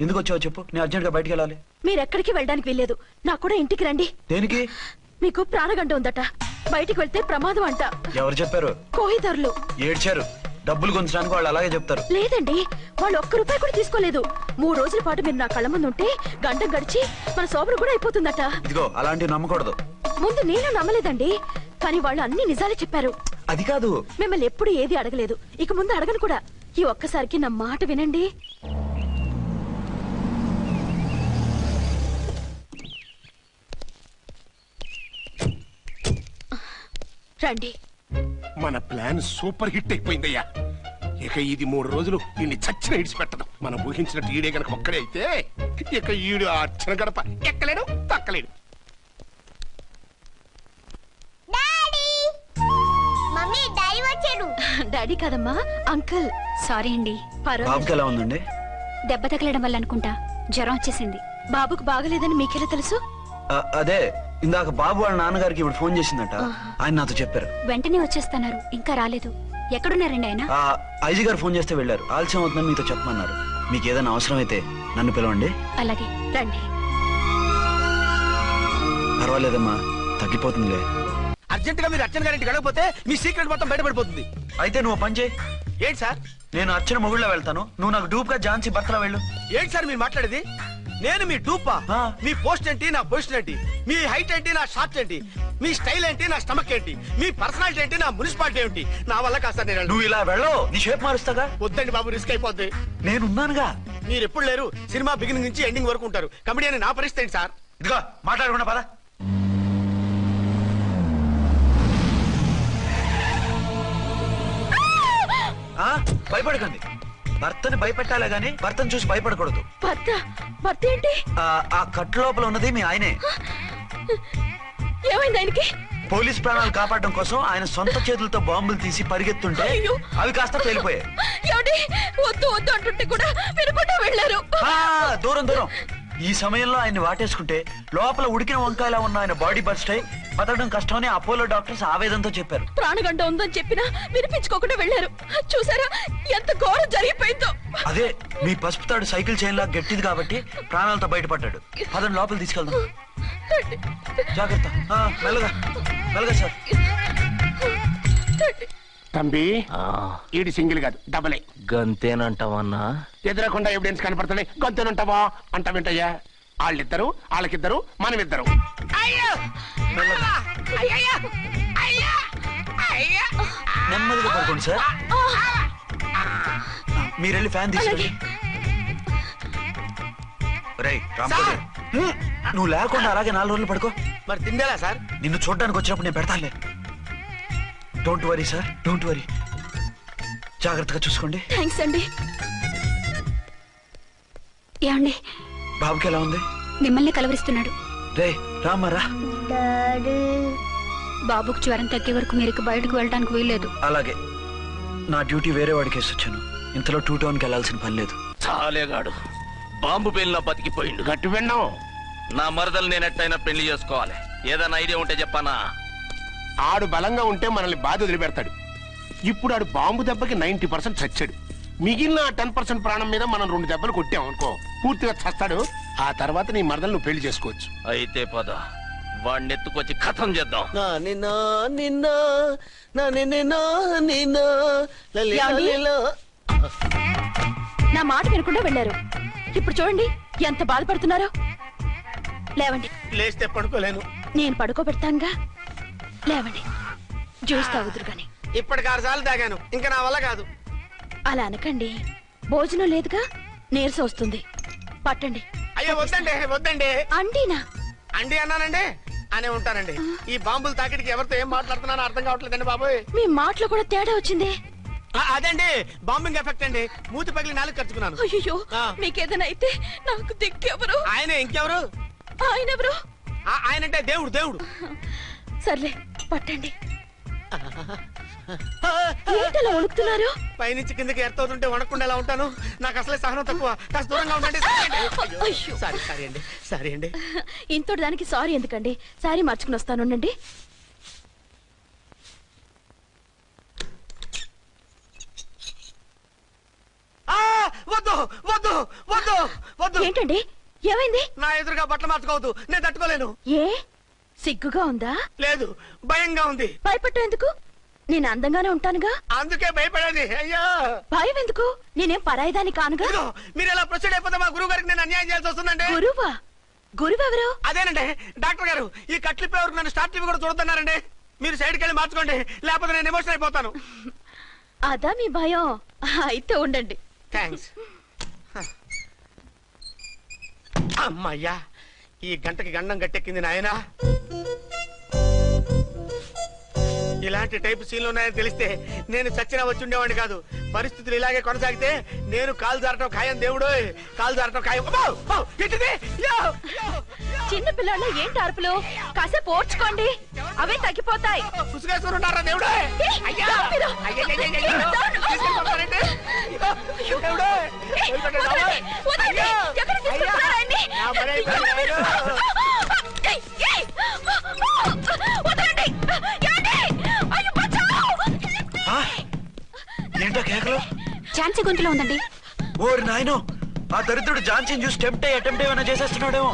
ఎందుకు వచ్చావో చెప్పు, నేను అర్జెంట్ గా బయటికి వెళ్ళాలి. మీరు ఎక్కడికి వెళ్ళడానికి వెళ్ళలేదు, నాకు కూడా ఇంటికి రండి. దేనికి? మీకు ప్రాణగంట ఉందట, బయటికి వెళ్తే ప్రమాదం అంట. ఎవరు చెప్పారు? కోహిదర్లు ఏడ్చారు. డబ్బులు గుంచడానికి వాళ్ళు అలాగే చెప్తారు. లేదండి, వాళ్ళు ఒక్క రూపాయి కూడా తీసుకోలేదు. 3 రోజుల పాటు మీరు నా కళ్ళ ముందు ఉంటే గంట గడిచి మన సోబరు కూడా అయిపోతుందట. ఇదిగో అలాంటివి నమ్మకూడదు. ముందు నేను నమ్మలేదండి, కానీ వాళ్ళు అన్ని నిజాలే చెప్పారు. అది కాదు, మిమ్మల్ని ఎప్పుడు ఏది అడగలేదు, ఇక ముందు అడగను కూడా. ఈ ఒక్కసారికి నా మాట వినండి. రండి. మన ప్లాన్ సూపర్ హిట్ అయిపోయిందయ్యా. ఇక ఇది 3 రోజులు ఈయన్ని చచ్చిన ఇడిచిపెట్టదు. మనం ఊహించినట్టు ఈడే గనక ఒక్కడే అయితే ఇక ఈడు ఆ అర్చన గడప ఎక్కలేడు, తక్కలేడు. డాడీ కాదమ్మా, అంకుల్. సారీ అండి. బాబుకి ఎలా ఉందండి? దెబ్బ తగలడం వల్ల అనుకుంటా జ్వరం వచ్చేసింది. బాబుకు బాగలేదని మీకెలా తెలుసు? అదే ఇందాక బాబు వాళ్ళ నాన్నగారికి ఇప్పుడు ఫోన్ చేసిందట, ఆయన నాతో చెప్పారు. వెంటనే వచ్చేస్తున్నారు, ఇంకా రాలేదు. ఎక్కడున్నారండి ఆయన? ఐజీ గారు ఫోన్ చేస్తే వెళ్ళారు. ఆలస్యం అవుతుందని మీతో చెప్పమన్నారు. మీకు ఏదైనా అవసరం అయితే నన్ను పిలవండి. అలాగే రండి. పర్వాలేదమ్మా, తగ్గిపోతుందిలే. అర్జెంట్ గా మీరు అర్చన గారింటికి వెళ్ళకపోతే మీ సీక్రెట్ మొత్తం బయటపడిపోతుంది. అయితే నువ్వు పని చేయి. ఏంటి సార్? నేను అర్చన మొగుళ్ళ వెళ్తాను, నువ్వు నాకు డూప్ గా ఝాన్సీ భర్తలా వెళ్ళు. ఏంటి సార్ మీరు మాట్లాడేది? నేను మీ డూపా? మీ పోస్ట్ ఏంటి, నా పొజిషన్ ఏంటి, మీ హైట్ ఏంటి, నా షార్ట్ ఏంటి, మీ స్టైల్ ఏంటి, నా స్టమక్ ఏంటి, మీ పర్సనాలిటీ ఏంటి, నా మున్సిపాలిటీ ఏంటి? నా వల్ల కాస్త నేను నువ్వు ఇలా వెళ్ళవు, నీ షేప్ మారుస్తాగా. వద్దండి బాబు, రిస్క్ అయిపోద్ది. నేనున్నానుగా. మీరు ఎప్పుడు లేరు, సినిమా బిగినింగ్ నుంచి ఎండింగ్ వరకు ఉంటారు. కమిడీ అని నా పరిస్థితి ఏంటి సార్? ఇదిగో మాట్లాడకుండా పద. భయపడకండి. భర్తని భయపెట్టాలే గాని భర్తను చూసి భయపడకూడదు. భర్త ఏంటి? ఆ కట్టు లోపల ఉన్నది మీ ఆయనే. ఏమైంది ఆయనకి? పోలీస్ ప్రాణాలు కాపాడడం కోసం ఆయన సొంత చేతులతో బాంబులు తీసి పరిగెత్తుంటే అవి కాస్త పేలిపోయాయి. వద్దు వద్దు అంటుంటే కూడా వినకుండా వెళ్ళారు. దూరం దూరం. ఈ సమయంలో ఆయన్ని వాటేసుకుంటే లోపల ఉడికిన వంకాయలా ఉన్న ఆయన బాడీ బర్స్ట్ అయి బతకడం కష్టమని అపోలో డాక్టర్స్ ఆవేదనతో చెప్పారు. ప్రాణగంట ఉందని చెప్పినా వినిపించుకోకుండా వెళ్ళారు. చూసారా ఎంత ఘోరం జరిగిపోయిందో. అదే మీ పసుపు తాడు సైకిల్ చైన్ లా గట్టిది కాబట్టి ప్రాణాలతో బయటపడ్డాడు. అతను లోపల తీసుకెళ్దాం. జాగ్రత్త. మెల్లగా మెల్లగా సార్. తంబి, ఈడి సింగిల్ కాదు, డబలే. గంతేనంటావన్నా? ఎదురకుండా ఎవిడెన్స్ కనపడుతుంది, గంతేనంటావా అంట వింటయ్యా. వాళ్ళిద్దరు, వాళ్ళకిద్దరు, మనమిద్దరు. నెమ్మదిగా పడుకోండి సార్. మీరెళ్ళి ఫ్యాన్ తీసుకోండి. నువ్వు లేకుండా అలాగే 4 రోజులు పడుకో. మరి తిండేలా సార్? నిన్ను చూడడానికి వచ్చినప్పుడు నేను పెడతానులే. Don't worry sir, don't worry. జాగ్రత్తగా చూసుకోండి. థాంక్స్ అండి. ఏమండి, బాబుకి ఎలా ఉంది? మిమ్మల్ని కలవరిస్తున్నాడు. రే రామరా. బాబుకు జ్వరం తగ్గే వరకు మీరు బయటకు వెళ్ళడానికి వీల్లేదు. అలాగే. నా డ్యూటీ వేరే వాడికి వేసి వచ్చాను. ఇంతలో 2 టౌన్కి వెళ్ళాల్సిన పని లేదు. చాలేగాడు బాంబు పేలిన బతికిపోయిండు. గట్టి విన్నావు. నా మరదలు నేనెట్టయినా పెళ్లి చేసుకోవాలి. ఏదైనా ఐడియా ఉంటే చెప్పానా? ఆడు బలంగా ఉంటే మనల్ని బాధ వదిలిపెడతాడు. ఇప్పుడు ఆడు బాంబు దెబ్బకి 90% చచ్చాడు. మిగిలిన 10% ప్రాణం మీద మనం 2 దెబ్బలు కొట్టాం అనుకో, పూర్తిగా చస్తాడు. ఆ తర్వాత నీ మరదలు నువ్వు పెళ్లి చేసుకోవచ్చు. అయితే పద, వాడిని ఎత్తుకొచ్చి కథం చేద్దాం. నా మాట వినకుండా వెళ్ళారు. ఇప్పుడు చూడండి ఎంత బాధపడుతున్నారో. లేవండి. లేస్తే పడుకోలేను. నేను పడుకోబెడతానుగా. లేవండి, జ్యూస్ తాగుదురు గాని. ఇప్పటికి 6 సార్లు తాగాను, ఇంకా నా వల్ల కాదు. అలా అనకండి, భోజనం లేదుగా, నీరసం వస్తుంది. పట్టండి. అయ్యో వద్దండి, వద్దండి. అండినా? అండి అన్నానండి, అనే ఉంటానండి. ఈ బాంబులు తాకిడికి ఎవరితో ఏం మాట్లాడుతున్నానో అర్థం కావట్లేదండి బాబోయ్. మీ మాటలో కూడా తేడా వచ్చింది. అదండి బాంబింగ్ ఎఫెక్ట్ అండి. మూతి పగిలి 4 ఖర్చుకున్నాను. అయ్యో, మీకేదైనా అయితే నాకు దిక్కెవరు? ఆయన ఇంకెవరు? ఆయన ఎవరు? ఆయనంటే దేవుడు. దేవుడు. సర్లే పట్టండి. ఏంటలా వణుకుతున్నారు? పైనుంచి కిందకి ఎర్తవుతుంటే వణకుండా ఎలా ఉంటాను? నాకు అసలే సహనం తక్కువ. కాస్త దూరంగా ఉండండి. సారీ అండి. ఇంతటి దానికి సారీ ఎందుకండి? సారీ మార్చుకుని వస్తానుండండి. వద్దు వద్దు వద్దు వద్దు. ఏంటండి ఏమైంది? నా ఎదురుగా బట్టలు మార్చుకోవద్దు, నేను తట్టుకోలేను. ఏ సిగ్గుగా ఉందా? లేదు, భయంగా ఉంది. భయపట్టు ఎందుకు? నేను అందంగానే ఉంటానుగా. అందుకే భయపడేది. అయ్యా భయం ఎందుకు? నేనేం పరాయిదాన్ని కానుగా. ఇదిగో, మీరు ఎలా ప్రొసీడ్ అయిపోతే మా గురువు గారికి నేను అన్యాయం చేయాల్సి వస్తుందండి. గురువా? గురువెవరు? అదేనండి డాక్టర్ గారు. ఈ కట్లిప్పే వరకు నన్ను స్టార్ట్ టీవీ కూడా చూడొద్దన్నారండి. మీరు సైడ్కి వెళ్ళి మార్చుకోండి, లేకపోతే నేను ఎమోషన్ అయిపోతాను. అదా మీ భయం? అయితే ఉండండి. థ్యాంక్స్. అమ్మయ్యా, ఈ గంటకి గండం గట్టెక్కింది నాయనా. ఇలాంటి టైప్ సీన్లు ఉన్నాయని తెలిస్తే నేను చచ్చినా వచ్చి ఉండేవాడిని కాదు. పరిస్థితులు ఇలాగే కొనసాగితే నేను కాలు జారటం ఖాయం. దేవుడు, కాలు జారటం ఖాయం. చిన్న పిల్లలు ఏంటి అరుపులు? కాసేపు ఓర్చుకోండి, అవే తగ్గిపోతాయి. పుసుగేసుకున్నారా దేవుడు? ఏంటో కేకలు? ఝాన్సీ గొంతులో ఉందండి. ఓరి నాయనో, ఆ దరిద్రుడు ఝాన్సీని చూసి అటెంప్ట్ ఏమైనా చేసేస్తున్నాడేమో.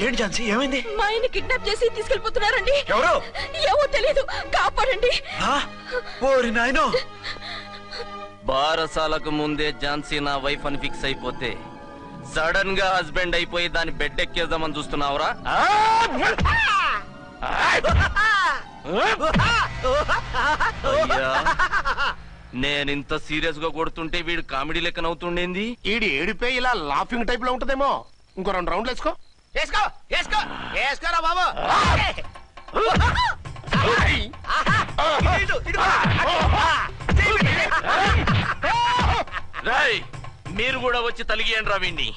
ఏంటి ఝాన్సీ, ఏమైంది? మా ఆయన కిడ్నాప్ చేసి తీసుకెళ్లిపోతున్నారండి. ఎవరు? ఏమో తెలియదు, కాపాడండి. ఓరి నాయనో. బారసాలకు ముందే ఝాన్సీ నా వైఫ్ అని ఫిక్స్ అయిపోతే సడన్ గా హస్బెండ్ అయిపోయి దాన్ని బెడ్ ఎక్కేద్దామని చూస్తున్నావురా? నేనింత సీరియస్ గా కొడుతుంటే వీడు కామెడీ లెక్క నవ్వుతుండేంది. ఈడి ఏడిపే ఇలా లాఫింగ్ టైప్ లో ఉంటదేమో. ఇంకో 2 రౌండ్లు వేసుకో. వేసుకో వేసుకో వేసుకోరా బాబు. రాయ్, మీరు కూడా వచ్చి తలిగియండి రా వీణ్ణి.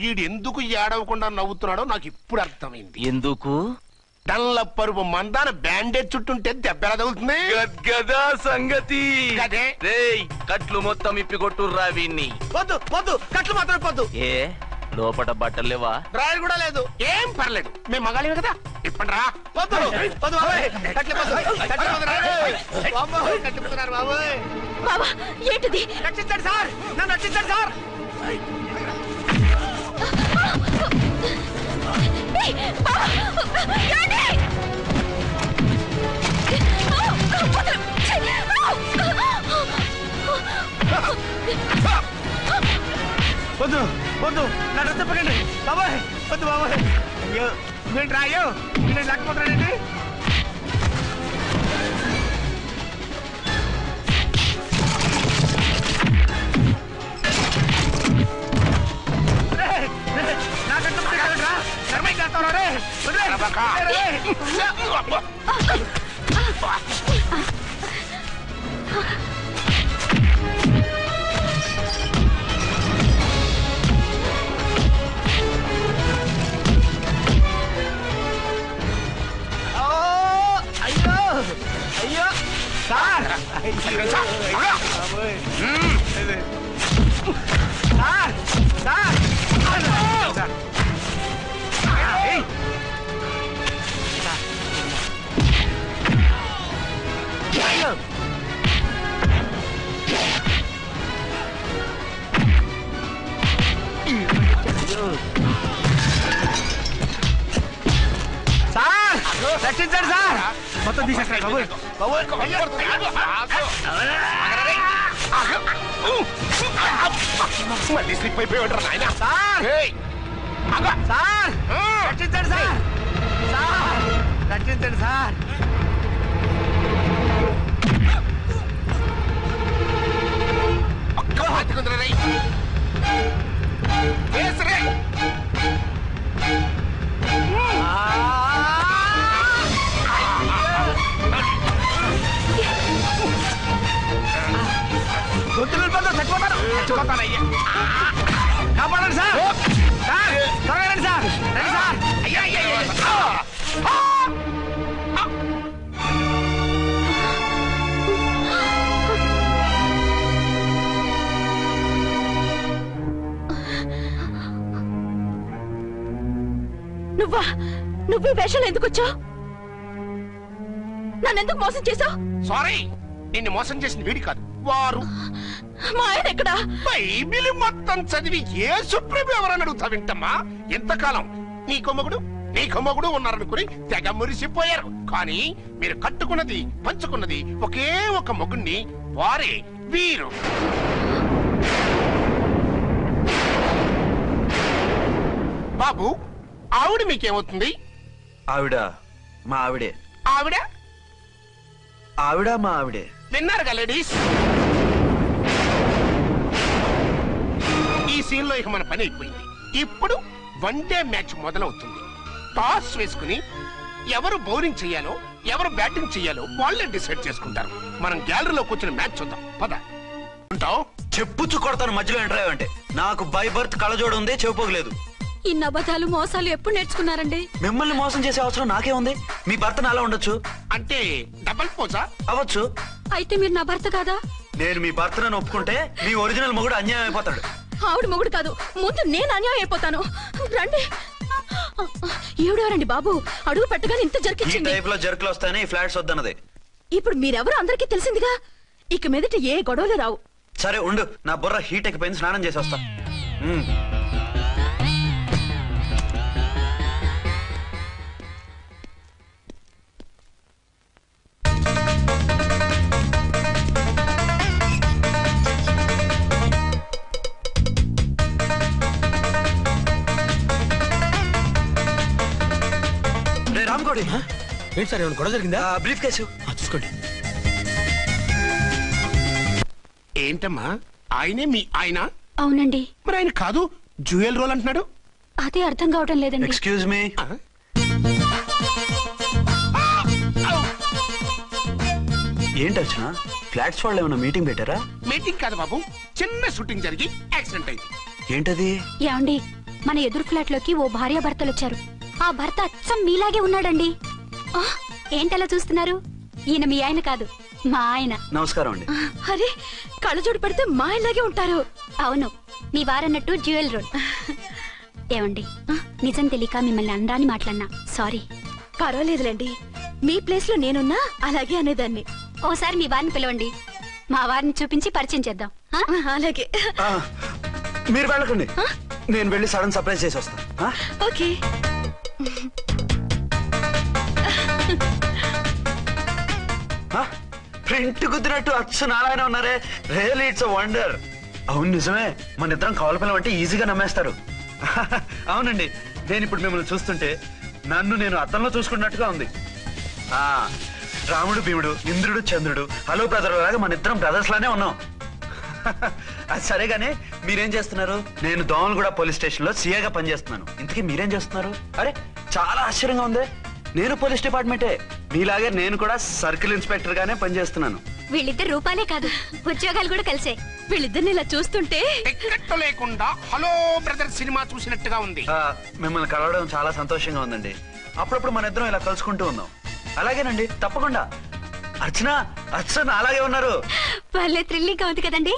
ఈడు ఎందుకు ఏడవకుండా నవ్వుతున్నాడో నాకు ఇప్పుడు అర్థమైంది. ఎందుకు? డల్లపరుపు మందాన బ్యాండేజ్ చుట్టుంటే దెబ్బ ఎలా తగులుతుంది? గదా సంగతి. గదే. రేయ్, కట్లు మొత్తం ఇప్పికొట్టుర్రా వీణ్ణి. వద్దు వద్దు, కట్లు మాత్రం ఇప్పొద్దు. ఏ లోపట బట్టలు లేవా? డ్రాయర్ కూడా లేదు. ఏం పర్లేదు, మేము మగాలేము కదా. ఇప్పండి రా. వద్దు వద్దు బాబాయ్, కట్లు ఇప్పొద్దు. కట్లు ఇప్పొద్దు బాబోయ్, కట్లు ఇప్పుతున్నారు బాబోయ్. బాబా ఏంటిది? రక్షించండి సార్, నన్ను రక్షించండి సార్. వద్దు వద్దు, నా డ్రెస్ చెప్పకండి బాబాయ్. వద్దు బాబాయ్. అయ్యో ఏంటి రాయో, నేను లేకపోతానండి. అయ్యో సార్, రక్షించండి సార్. మొత్తం తీసేస్తాయి బాబు. మళ్ళీ స్లిప్ అయిపోయాడు నాయన. సార్ సార్, రక్షించండి సార్. సార్ రక్షించండి సార్. ఒక్క మాత్రం రై గొంతులు చచ్చిపోతాను చచ్చిపోతానయ్యా. కాపాడండి సార్. సార్ త్వరగా రండి సార్. రండి సార్. అయ్యా అయ్యా నువ్వా? నువ్వు ఈ వేషాలు ఎందుకు వచ్చావు? నన్నెందుకు మోసం చేశావు? సారీ, నిన్ను మోసం చేసిన వీడి కాదు, వారు. మా ఆయన ఎక్కడా? బైబిల్ మొత్తం చదివి ఏ సుప్రీం ఎవరని అడుగుతా వింటమ్మా. ఎంతకాలం నీ కొమ్మగుడు ఉన్నారనుకుని తెగ మురిసిపోయారు. కానీ మీరు కట్టుకున్నది పంచుకున్నది ఒకే ఒక మొగుణ్ణి, వారే వీరు. బాబు, ఆవిడ మీకేమవుతుంది? ఆవిడ మా ఆవిడే. ఆవిడ ఆవిడ మా ఆవిడే. విన్నారుగా లేడీస్, ఈ సీన్ లో ఇక మన పని అయిపోయింది. ఇప్పుడు వన్ డే మ్యాచ్ మొదలవుతుంది. టాస్ వేసుకుని ఎవరు బౌలింగ్ చెయ్యాలో ఎవరు బ్యాటింగ్ చెయ్యాలో వాళ్ళే డిసైడ్ చేసుకుంటారు. మనం గ్యాలరీలో కూర్చుని మ్యాచ్ చూద్దాం. పద. ఉంటావు? చెప్పుచ్చు కొడతాను మధ్యలో ఎంటర్ అంటే. నాకు బై బర్త్ కళ్ళజోడు ఉంది, చెప్పుకోలేదు. ఇన్ని అబద్ధాలు మోసాలు ఎప్పుడు నేర్చుకున్నారండి? మిమ్మల్ని మోసం చేసే అవసరం నాకే ఉంది? మీ భర్త నాలా ఉండొచ్చు. అంటే డబల్ పోజా? అవ్వచ్చు. అయితే మీరు నా భర్త కాదా? నేను మీ భర్తను ఒప్పుకుంటే మీ ఒరిజినల్ మొగుడు అన్యాయం అయిపోతాడు. ఆవిడ మొగుడు కాదు, ముందు నేను అన్యాయం అయిపోతాను. రండి. ఈవిడెవరండి బాబు? అడుగు పెట్టగానే ఇంత ఈ జరికిచ్చింది. టైప్ లో జర్కులు వస్తాయని ఈ ఫ్లాట్స్ వద్దన్నది. ఇప్పుడు మీరెవరు అందరికీ తెలిసిందిగా. ఇక మీదట ఏ గొడవలు రావు. సరే ఉండు, నా బుర్ర హీట్ ఎక్కిపోయింది, స్నానం చేసి వస్తా. రామ్కోడి, ఏంటి సార్, ఏమైనా గొడవ జరిగిందా? బ్రీఫ్ కేసు చూసుకోండి. ఏంటమ్మా, ఆయనే మీ ఆయన? అవునండి. మరి ఆయన కాదు, జ్యువెల్ రోల్ అంటున్నాడు. అదే అర్థం కావటం లేదండి. Excuse me. ఏంటి వచ్చిన ఫ్లాట్స్ వాళ్ళు ఏమైనా మీటింగ్ పెట్టారా? మీటింగ్ కాదు బాబు, చిన్న షూటింగ్ జరిగి యాక్సిడెంట్ అయింది. ఏంటది? ఏమండి, మన ఎదురు ఫ్లాట్ లోకి ఓ భార్యాభర్తలు వచ్చారు. ఆ భర్త అచ్చం మీలాగే ఉన్నాడండి. ఏంటలా చూస్తున్నారు? ఈయన మీ ఆయన కాదు, మా ఆయన. నమస్కారం అండి. అరే, కళ్ళజోడు పెడితే మా ఇలాగే ఉంటారు. అవును, మీ వారన్నట్టు జ్యువెల్ రోడ్. ఏమండి, నిజం తెలియక మిమ్మల్ని అనరాని మాట్లాడినా సారీ. పర్వాలేదులేండి, మీ ప్లేస్ లో నేనున్నా అలాగే అనేదాన్ని. ఓసారి మీ వారిని పిలవండి, మా వారిని చూపించి పరిచయం చేద్దాం. అలాగే. మీరు వెళ్ళకండి, నేను వెళ్ళి సడన్ సర్ప్రైజ్ చేసి వస్తాను. ఓకే. ప్రింట్ కుదిరినట్టు అచ్చు నారాయణ ఉన్నారే. Really it's wonder. అవును నిజమే, మన ఇద్దరం కవల పిల్లం అంటే ఈజీగా నమ్మేస్తారు. అవునండి, నేను ఇప్పుడు మిమ్మల్ని చూస్తుంటే నన్ను నేను అద్దంలో చూసుకున్నట్టుగా ఉంది. రాముడు భీముడు, ఇంద్రుడు చంద్రుడు, హలో బ్రదర్ లాగా మన ఇద్దరం బ్రదర్స్ లానే ఉన్నాం. అది సరేగానే మీరేం చేస్తున్నారు? నేను దోమలగూడ పోలీస్ స్టేషన్ లో సీఏగా పనిచేస్తున్నాను. ఇంతకీ మీరేం చేస్తున్నారు? అరే చాలా ఆశ్చర్యంగా ఉంది. నేను పోలీస్ డిపార్ట్మెంటే, మీలాగే నేను కూడా సర్కిల్ ఇన్స్పెక్టర్ గానే పనిచేస్తున్నాను. వీళ్ళిద్దరు రూపాలే కాదు, ఉద్యోగాలు కూడా కలిసే. వీళ్ళిద్దరిని ఇలా చూస్తుంటే టికెట్ లేకుండా హలో బ్రదర్ సినిమా చూసినట్టుగా ఉంది. మిమ్మల్ని కలవడం చాలా సంతోషంగా ఉందండి. అప్పుడప్పుడు మన ఇద్దరం ఇలా కలుసుకుంటూ ఉందాం. అలాగేనండి, తప్పకుండా. అర్చన అలాగే ఉన్నారు. వాళ్ళే థ్రిల్లింగ్ గా ఉంది కదండి.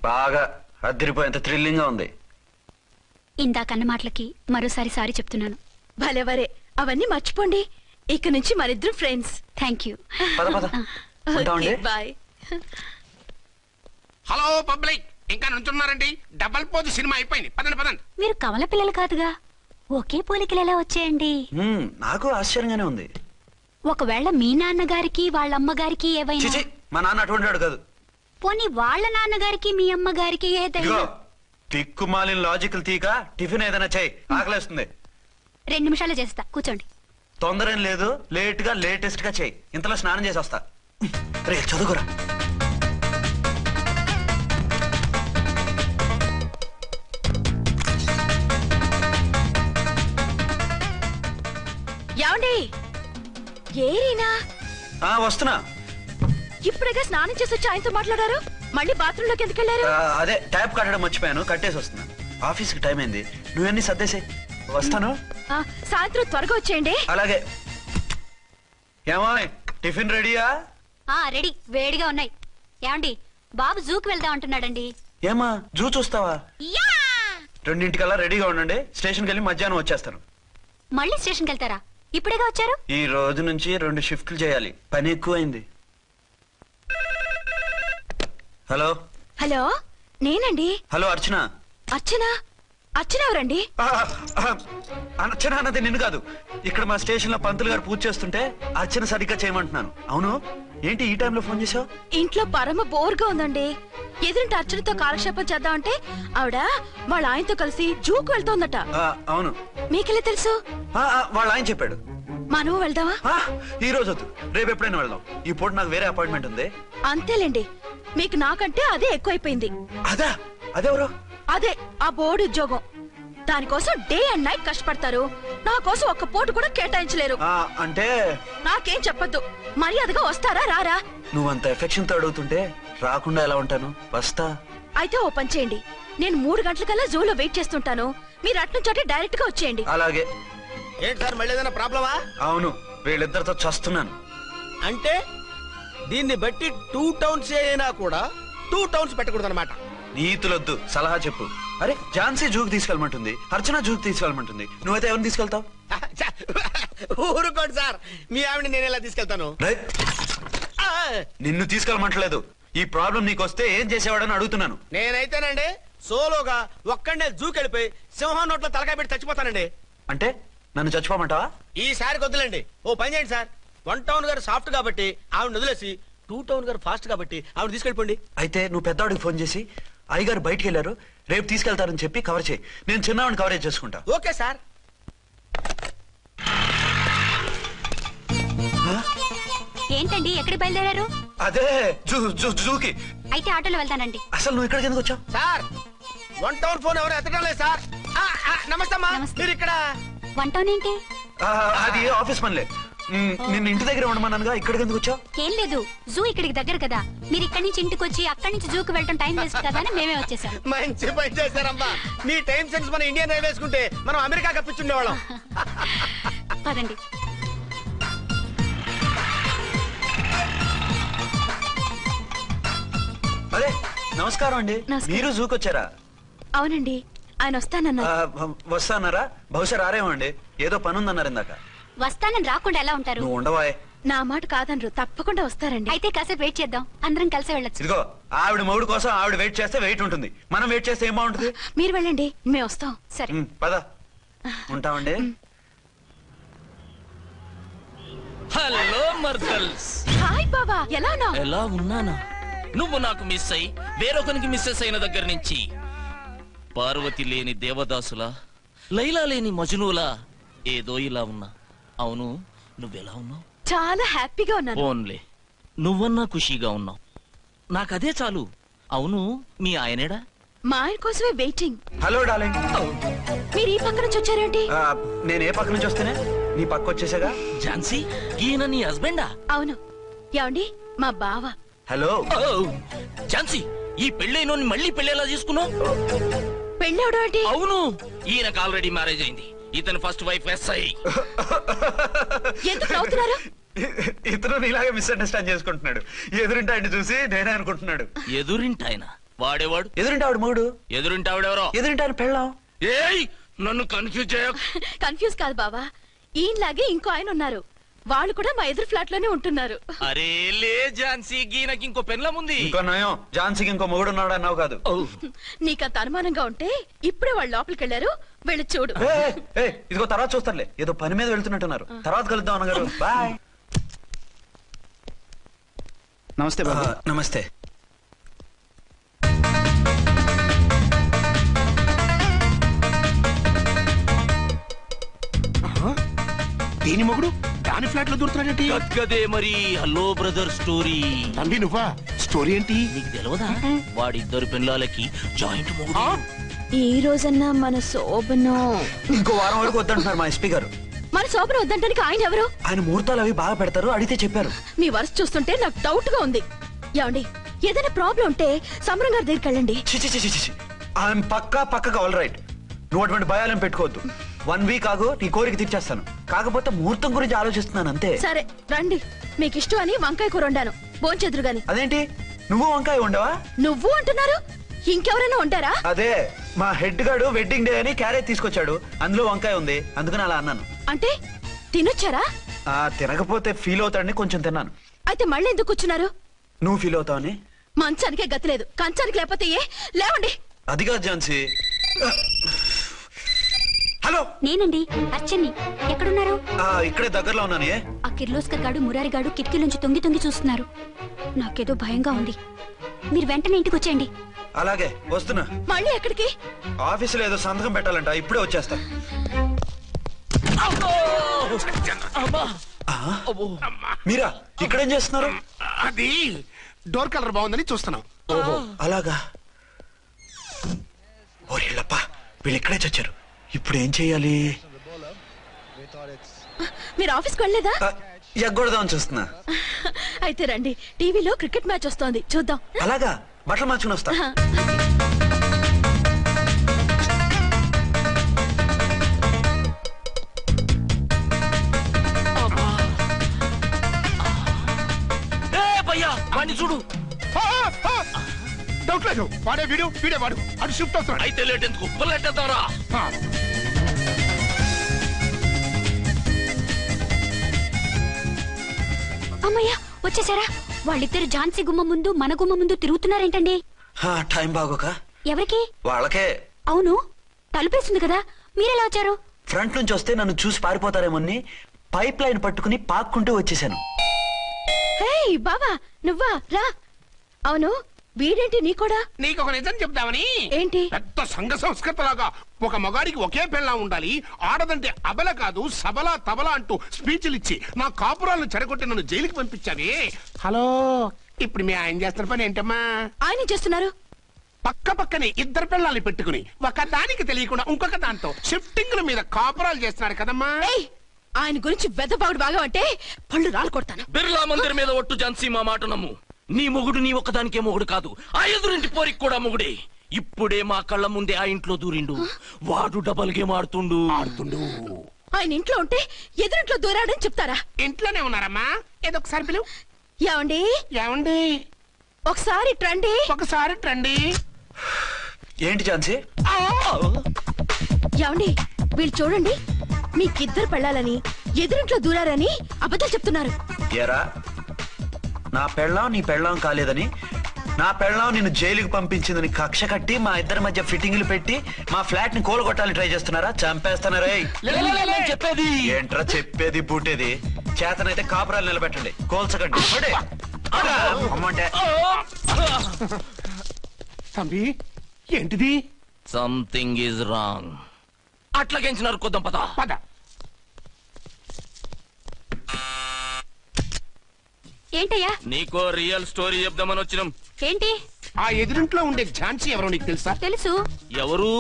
బాగా అదిరిపోయేంత థ్రిల్లింగ్ గా ఉంది. ఇందాకన్న మాటలకి మరోసారి సారీ చెప్తున్నాను. భలేవరే, అవన్నీ మర్చిపోండి. ఇక నుంచి మనిద్దరం ఫ్రెండ్స్. Thank you. పద పద. ఉంటామండి. బాయ్. హలో పబ్లిక్, ఇంకా నుంచున్నారండి? డబల్ పోజ్ సినిమా అయిపోయింది, పదండి పదండి. మీరు కమల పిల్లలు కాదుగా, ఒకే పోలికలు ఎలా వచ్చేయండి? నాకు ఆశ్చర్యంగానే ఉంది. ఒకవేళ మీ నాన్నగారికి వాళ్ళ అమ్మగారికి ఏవైనా, చిచి, మా నాన్న అటువంటి వాడు కాదు. పోనీ వాళ్ళ నాన్నగారికి మీ అమ్మగారికి ఏదైనా. తిక్కుమాలిన లాజికల్ తీక టిఫిన్ ఏదైనా చేయి, ఆకలేస్తుంది. 2 నిమిషాలు చేస్తా, కూర్చోండి. తొందర ఏం లేదు, లేట్ గా లేటెస్ట్ గా చేయి. ఇంతలో స్నానం చేసి వస్తా. రే చదువుకురా. ఏమండి? ఏరీనా? వస్తున్నా. ఇప్పుడేగా స్నానం చేసి వచ్చి ఆయనతో మాట్లాడారు, మళ్ళీ బాత్రూమ్ లోకి ఎందుకు వెళ్ళారు? అదే ట్యాప్ కట్టడం మర్చిపోయాను, కట్టేసి వస్తున్నా. ఆఫీస్ కి టైం అయింది, నువ్వన్నీ సర్దేసే. వస్తాను. సాయంత్రం త్వరగా వచ్చేయండి. అలాగే. ఏమో టిఫిన్ రెడీయా? రెడీ, వేడిగా ఉన్నాయి. ఏమండి, బాబు జూకి వెళ్దాం అంటున్నాడండి. ఏమా జూ చూస్తావా? 2:00కల్లా రెడీగా ఉండండి, స్టేషన్కి వెళ్ళి మధ్యాహ్నం వచ్చేస్తాను. మళ్ళీ స్టేషన్కి వెళ్తారా? ఇప్పుడేగా వచ్చారు. ఈ రోజు నుంచి 2 షిఫ్ట్లు చేయాలి, పని ఎక్కువైంది. హలో హలో, నేనండి. హలో అర్చన. అర్చన? అర్చన ఎవరండి? అర్చన అన్నది నిన్ను కాదు. ఇక్కడ మా స్టేషన్ లో పంతులు గారు పూజ చేస్తుంటే అర్చన సరిగ్గా చేయమంటున్నాను. అవును, ఏంటి ఈ టైంలో ఫోన్ చేసావు? ఇంట్లో పరమ బోర్గా ఉందండి. ఎదురింటి అర్చనతో కాలక్షేపం చేద్దామంటే ఆవిడ వాళ్ళ ఆయనతో కలిసి జూకు వెళ్తోందట. అవును. మీకెలా తెలుసు? వాళ్ళ ఆయన చెప్పాడు. మనం వెళ్దామా? ఈ రోజు వద్దు, రేపు ఎప్పుడైనా వెళ్దాం. ఈ పూట నాకు వేరే అపాయింట్మెంట్ ఉంది. అంతేలేండి, మీకు నాకంటే అదే ఎక్కువైపోయింది. అదెవరు? అదే ఆ బోర్డు ఉద్యోగం. దానికోసం డే అండ్ నైట్ కష్టపడతారు. నా కోసం ఒక్క పోటు కూడా కేటాయించలేరు. అంటే నాకేం చెప్పొద్దు, మర్యాదగా వస్తారా రారా? నువ్వంత ఎఫెక్షన్ తో అడుగుతుంటే రాకుండా ఎలా ఉంటాను? వస్తా. అయితే ఓ పని చేయండి, నేను 3 గంటలకల్లా జూలో వెయిట్ చేస్తుంటాను. మీరు అట్నుంచోటి డైరెక్ట్ గా వచ్చేయండి. అలాగే. ఏంటి సార్, మళ్ళీ ఏదైనా ప్రాబ్లమా? అవును, వీళ్ళిద్దరితో చస్తున్నాను. అంటే దీన్ని బట్టి 2 టౌన్స్ అయినా కూడా 2 టౌన్స్ పెట్టకూడదు అనమాట. నీతులొద్దు, సలహా చెప్పు. అరే, ఝాన్సీ జూకి తీసుకెళ్ళమంటుంది, అర్చన జూకి తీసుకెళ్ళమంటుంది. నువ్వైతే ఎవరిని తీసుకెళ్తావు? ఊరుకోండి సార్, మీ ఆవిడ నేను ఎలా తీసుకెళ్తాను? నిన్ను తీసుకెళ్ళమంటలేదు. ఈ ప్రాబ్లం నీకొస్తే ఏం చేసేవాడని అడుగుతున్నాను. నేనైతేనండి సోలోగా ఒక్కడే జూకెళ్ళిపోయి సింహం నోట్లో తలకాయ పెట్టి చచ్చిపోతానండి. అంటే నన్ను చచ్చిపోమంటావా? ఈసారి వద్దులండి, ఓ పని చేయండి సార్. 1 టౌన్ గారు సాఫ్ట్ కాబట్టి ఆవిడ వదిలేసి 2 టౌన్ గారు ఫాస్ట్ కాబట్టి ఆవిడ తీసుకెళ్ళిపోండి. అయితే నువ్వు పెద్దవాడికి ఫోన్ చేసి అయ్యగారు బయటికి వెళ్ళారు, రేపు తీసుకెళ్తారని చెప్పి కవర్ చేయి. నేను చిన్నవాడిని కవరేజ్ చేసుకుంటా. Okay sir. ఏంటండి, ఎక్కడికి బయలుదేరారు? అదే జూకి. అయితే ఆటోలో వెళ్తానండి. అసలు నువ్వు ఇక్కడికి ఎందుకు వచ్చావు? సార్, 1 టౌన్ ఫోన్ ఎవరు ఎత్తడం లేదు సార్. నమస్తే అమ్మా. మీరు ఇక్కడ 1 టౌన్ ఏంటి? అది ఆఫీస్ పనిలే. నిన్ను ఇంటి దగ్గర ఉండమన్నానుగా, ఇక్కడికి ఎందుకు వచ్చావు? ఏం లేదు, జూ ఇక్కడికి దగ్గర కదా. మీరు ఇక్కడి నుంచి ఇంటికి వచ్చి అక్కడి నుంచి జూకి వెళ్ళటం టైం వేస్ట్ కదా అని మేమే వచ్చేసాం. మంచి పని చేశారమ్మా. మీ టైం సెన్స్ మన ఇండియన్ రైల్వేస్ కుంటే మనం అమెరికా కప్పించుండేవాళ్ళం. పదండి. అదే, నమస్కారం అండి. నమస్కారం. మీరు జూకి వచ్చారా? అవునండి, ఆయన వస్తానన్నారు. వస్తానారా? బహుశా రారేమో అండి, ఏదో పని ఉందన్నారు ఇందాక. వస్తానని రాకుండా ఎలా ఉంటారు? నువ్వు ఉండవాయ్. నా మాట కాదనరు, తప్పకుండా వస్తారండి. అయితే కాసేపు వెయిట్ చేద్దాం, అందరం కలిసి వెళ్ళొచ్చు. ఇదిగో, ఆవిడ మొగుడు కోసం ఆవిడ వెయిట్ చేస్తే వెయిట్ ఉంటుంది, మనం వెయిట్ చేస్తే ఏం బాగుంటుంది? మీరు వెళ్ళండి, మేము వస్తాం. సరే. పద, ఉంటామండి. హలో మర్దల్స్. హాయ్ బాబా, ఎలా ఉన్నావు? ఎలా ఉన్నానా? నువ్వు నాకు మిస్ అయి వేరొకరికి మిస్సెస్ అయిన దగ్గర నుంచి పార్వతి లేని దేవదాసులా, లైలా లేని మజునులా ఏదో ఇలా ఉన్నా. అవును, నువ్వెలా ఉన్నావు? చాలా హ్యాపీగా ఉన్నాను. ఓన్లే నువ్వన్నా ఖుషీగా ఉన్నావు, నాకదే చాలు. అవును, మీ ఆయనేడా? మా ఆయన కోసమే వెయిటింగ్. Hello darling. మీరు ఈ పక్క నుంచి వచ్చారేంటి? నేను ఏ పక్క నుంచి వస్తేనే నీ పక్క వచ్చేసాగా. ఝాన్సీ, ఈయన నీ హస్బెండా? అవును. ఏమండి, మా బావ. హలో. ఝాన్సీ, ఈ పెళ్ళైనోని మళ్ళీ పెళ్ళేలా చేసుకున్నావు? పెళ్ళవడం ఏంటి? అవును, ఈయనకు ఆల్రెడీ మ్యారేజ్ అయింది. ఇతను ఫస్ట్ వైఫ్ ఎస్ఐ. ఎందుకు నవ్వుతున్నారు? ఇతను నీలాగే మిస్అండర్స్టాండ్ చేసుకుంటున్నాడు. ఎదురింటి ఆయన చూసి నేనే అనుకుంటున్నాడు. ఎదురింటాయన వాడేవాడు? ఎదురింటి ఆవిడ మూడు. ఎదురింటి ఆవిడెవరో? ఎదురింటి ఆయన పెళ్ళాం. ఏయ్, నన్ను కన్ఫ్యూజ్ చేయ. కన్ఫ్యూజ్ కాదు బావా, ఈయనలాగే ఇంకో ఆయన ఉన్నారు. వాళ్ళు కూడా మా ఎదురు ఫ్లాట్ లోనే ఉంటున్నారు. అరే లే ఝాన్సీ, గీనకి ఇంకో పెళ్ళం ఉంది. ఇంకో నయం, ఝాన్సీకి ఇంకో మొగుడు ఉన్నాడు అన్నావు కాదు. నీకంత అనుమానంగా ఉంటే ఇప్పుడే వాళ్ళు లోపలికి వెళ్ళారు, వెళ్ళి చూడు. ఇదిగో తర్వాత చూస్తారులే, ఏదో పని మీద వెళ్తున్నట్టున్నారు. తర్వాత కలుద్దాం అన్నగారు. బాయ్. నమస్తే బాబు. నమస్తే. దీని మొగుడు దాని ఫ్లాట్ లో దూరుతున్నాడేంటి? కదే మరి. Hello brother story. తండ్రి నువ్వా? స్టోరీ ఏంటి? నీకు తెలియదా? వాడిద్దరు పిల్లలకి జాయింట్ మొగుడు. ఈ రోజన్నా మన శోభను ఇంకో వారం వరకు వద్దంటున్నారు మా ఎస్పీ గారు. మన శోభను వద్దంటానికి ఆయన ఎవరు? ఆయన ముహూర్తాలు అవి బాగా పెడతారు, అడిగితే చెప్పారు. మీ వరుస చూస్తుంటే నాకు డౌట్ గా ఉంది. ఏమండి, ఏదైనా ప్రాబ్లం ఉంటే సమరం గారి దగ్గరికి వెళ్ళండి. ఆయన పక్కగా ఆల్ రైట్. నువ్వు అటువంటి భయాలను పెట్టుకోవద్దు. 1 వీక్ ఆగు, నీ కోరిక తీర్చేస్తాను. కాకపోతే ముహూర్తం గురించి ఆలోచిస్తున్నాను అంతే. సరే రండి, మీకు ఇష్టం అని వంకాయ కూర వండాను, భోంచెదురు గాని. అదేంటి, నువ్వు వంకాయ ఉండవా? నువ్వు అంటున్నారు, ఇంకెవరైనా ఉంటారా? అదే, మా హెడ్ గాడు వెడ్డింగ్ డే అని క్యారేజ్ తీసుకొచ్చాడు, అందులో వంకాయ ఉంది, అందుకని అలా అన్నాను. అంటే తినొచ్చారా? తినకపోతే ఫీల్ అవుతాడని కొంచెం తిన్నాను. అయితే మళ్ళీ ఎందుకు కూర్చున్నారు? నువ్వు ఫీల్ అవుతావని. మంచానికే గతి లేదు, కంచానికి లేకపోతే ఏ? లేవండి. అది కాదు ఝాన్సీ. హలో, నేనండి అర్చన్ని. ఎక్కడున్నారు? ఇక్కడే దగ్గరలో ఉన్నాను. ఆ కిర్లోస్కర్ గాడు మురారి గాడు కిటికీలోంచి తొంగి తొంగి చూస్తున్నారు. నాకేదో భయంగా ఉంది. మీరు వెంటనే ఇంటికి వచ్చేయండి. అలాగే వస్తున్నా. మళ్ళీ ఎక్కడికి? ఆఫీసులో ఏదో సంతకం పెట్టాలంట, ఇప్పుడే వచ్చేస్తా. మీరా ఇక్కడేం చేస్తున్నారు? అది డోర్ కలర్ బాగుందని చూస్తున్నాం. ఓహో అలాగా. ఓరేళ్ళప్ప, వీళ్ళు ఇక్కడే చచ్చారు. ఇప్పుడు ఏం చెయ్యాలి? మీరు ఆఫీస్కి వెళ్ళలేదా? ఎగ్గొడదామని చూస్తున్నా. అయితే రండి, టీవీలో క్రికెట్ మ్యాచ్ వస్తోంది, చూద్దాం. అలాగా, బట్టలు మార్చుకుని వస్తా. వాడిని చూడు. డౌట్ లేదు, వాడే వీడే వాడు. అటు షిఫ్ట్ అవుతాడు. అయితే లేట్ ఎందుకు, బుల్లెట్టేద్దాంరా. అమ్మయ్యా, వచ్చేసారా? వాళ్ళిద్దరు ఝాన్సీ గుమ్మ ముందు మన గుమ్మ ముందు తిరుగుతున్నారేంటండి? టైం బాగోక. ఎవరికి? వాళ్ళకే. అవును, తలుపేస్తుంది కదా, మీరెలా వచ్చారు? ఫ్రంట్ నుంచి వస్తే నన్ను చూసి పారిపోతారేమోని పైప్ లైన్ పట్టుకుని పాక్కుంటూ వచ్చేసాను. హే బావా, నువ్వా? రా. అవును, వీడేంటి నీ కూడా? నీకు ఒక నిజం చెప్తామని. ఏంటి? పెద్ద సంఘ సంస్కృత లాగా ఒక మగాడికి ఒకే పెళ్ళం ఉండాలి, ఆడదంటే అబల కాదు సబలా తబలా అంటూ స్పీచ్లు ఇచ్చి నా కాపురాలను చెడగొట్టి నన్ను జైలుకి పంపించావి. హలో, ఇప్పుడు మీ ఆయన చేస్తున్న పని ఏంటమ్మా? ఆయన చేస్తున్నారు. పక్క పక్కనే ఇద్దరు పిల్లల్ని పెట్టుకుని ఒక దానికి తెలియకుండా ఇంకొక దాంతో షిఫ్టింగ్ల మీద కాపురాలు చేస్తున్నాడు కదమ్మా. ఆయన గురించి వెదబాగుడు బాగా అంటే పళ్ళు రాలు కొడతాను. బిర్లా మందిర్ మీద ఒట్టు ఝాన్సీ, మా మాట నమ్ము. నీ మొగుడు నీ ఒక్కదానికే మొగుడు కాదు, ఆ ఎదురింటి పోరికి కూడా మొగుడే. ఇప్పుడే మా కళ్ళ ముందే ఆ ఇంట్లో దూరిండు. వాడు డబల్ గేమ్ ఆడుతుండు. ఆయన ఇంట్లో ఉంటే ఎదురింట్లో దూరాడని చెప్తారా? ఇంట్లోనే ఉన్నారమ్మా. ఏదో ఒకసారి పిలువు. ఏమండి? ఏమండి? ఒకసారి ట్రండి. ఒకసారి ట్రండి. ఏంటి ఝాన్సీ? ఏమండి, వీళ్ళు చూడండి, మీకిద్దరు పెళ్ళాలని ఎదురింట్లో దూరారని అబద్ధాలు చెప్తున్నారు. ఏరా, నా పెళ్ళాం నీ పెళ్ళాం కాలేదని, నా పెళ్ళాం నిన్ను జైలుకి పంపించిందని కక్ష కట్టి మా ఇద్దరి మధ్య ఫిట్టింగ్లు పెట్టి మా ఫ్లాట్ ని కోలుగొట్టాలని ట్రై చేస్తున్నారా? చంపేస్తున్నారా? చెప్పేది ఏంట్రా చెప్పేది బూటేది? చేతనైతే కాపురాలు నిలబెట్టండి, కోల్చకండి. అమ్మంటే తమ్మి, ఏంటిది? Something is wrong. అట్లాగేంచినారు కొద్దాం, పద పద. ఏంటయ్యా? నీకో రియల్ స్టోరీ చెప్దామని వచ్చినాం. ఏంటి? ఆ ఎదురింట్లో ఉండే ఝాన్సీ ఎవరో నీకు తెలుసా? తెలుసు. ఎవరు?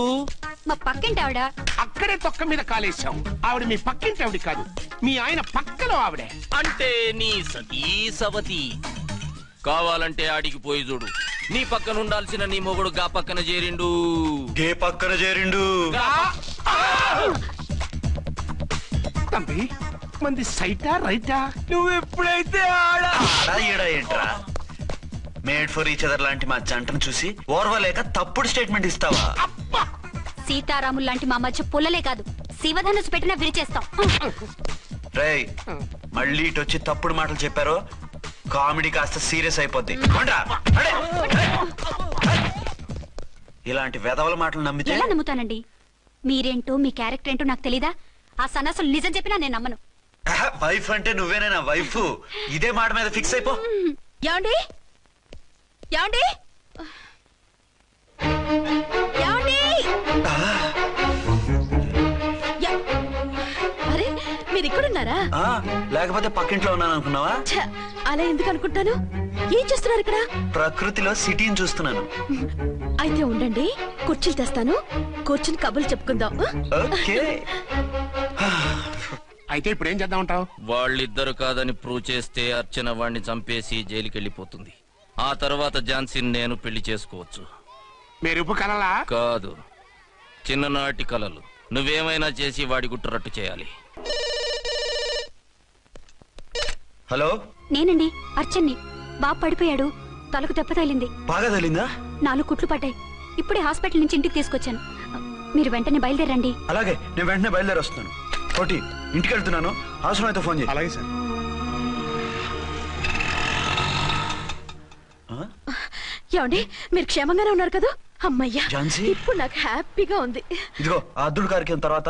మా పక్కింటి ఆవిడ. అక్కడే తొక్క మీద కాలేశాం. ఆవిడ మీ పక్కింటి ఆవిడ కాదు, మీ ఆయన పక్కలో ఆవిడే. అంటే నీ సతీ సవతి. కావాలంటే ఆడికి పోయి చూడు. నీ పక్కన ఉండాల్సిన నీ మొగుడు గా పక్కన చేరిండు. గే పక్కన చేరిండు. తమ్మి, మంది సైటా రైటా? నువ్వు ఎప్పుడైతే ఆడా ఈడా ఏంట్రా? మేడ్ ఫర్ ఈచ్ అదర్ లాంటి మా జంటను చూసి ఓర్వలేక తప్పుడు స్టేట్మెంట్ ఇస్తావా? సీతారాములు లాంటి మా మధ్య పుల్లలే కాదు, శివధనుసు పెట్టినా విరిచేస్తాం. రేయ్, మళ్ళీ ఇటు వచ్చి తప్పుడు మాటలు చెప్పారో కామెడీ కాస్త సీరియస్ అయిపోద్ది. ఇలాంటి వెధవల మాటలు నమ్మితే ఎలా నమ్ముతానండి? మీరేంటో మీ క్యారెక్టర్ ఏంటో నాకు తెలీదా? ఆ సన్నాసులు నిజం చెప్పినా నేను నమ్మను. వైఫ్ అంటే నువ్వేనా వైఫ్? ఇదే మాట మీద ఫిక్స్ అయిపో. ఏమండి? ఏమండి? ఏమండి? అరే, మీరు ఇక్కడున్నారా? లేకపోతే పక్కింట్లో ఉన్నాను అనుకున్నావా? అలా ఎందుకు అనుకుంటాను? ఏం చేస్తున్నారు ఇక్కడ? ప్రకృతిలో సిటీని చూస్తున్నాను. అయితే ఉండండి, కుర్చీలు తెస్తాను, కూర్చుని కబుర్లు చెప్పుకుందాం. ఓకే. అయితే ఇప్పుడు ఏం చేద్దాం అంటావు? వాళ్ళిద్దరు కాదని ప్రూవ్ చేస్తే అర్చన వాడిని చంపేసి జైలుకి వెళ్ళిపోతుంది. ఆ తర్వాత ఝాన్సీని నేను పెళ్లి చేసుకోవచ్చు. మీరు కలలా? కాదు, చిన్ననాటి కలలు. నువ్వేమైనా చేసి వాడి గుట్టురట్టు చేయాలి. హలో, నేనండి అర్చన్ని. బాబు పడిపోయాడు, తలకు దెబ్బ తగిలింది. బాగా తగిలిందా? 4 కుట్లు పడ్డాయి. ఇప్పుడే హాస్పిటల్ నుంచి ఇంటికి తీసుకొచ్చాను. మీరు వెంటనే బయలుదేరండి. అలాగే, నేను వెంటనే బయలుదేరి వస్తున్నాను. కోటి ఇంటికి వెళ్తున్నాను, అవసరం అయితే ఫోన్ చేయి. అలాగే సార్. ఏమండి మీరు క్షేమంగానే ఉన్నారు కదా? అమ్మయ్యా, ఝాన్సీ? ఇప్పుడు నాకు హ్యాపీగా ఉంది. ఇదిగో ఆ అద్దుడు కార్యక్రమం తర్వాత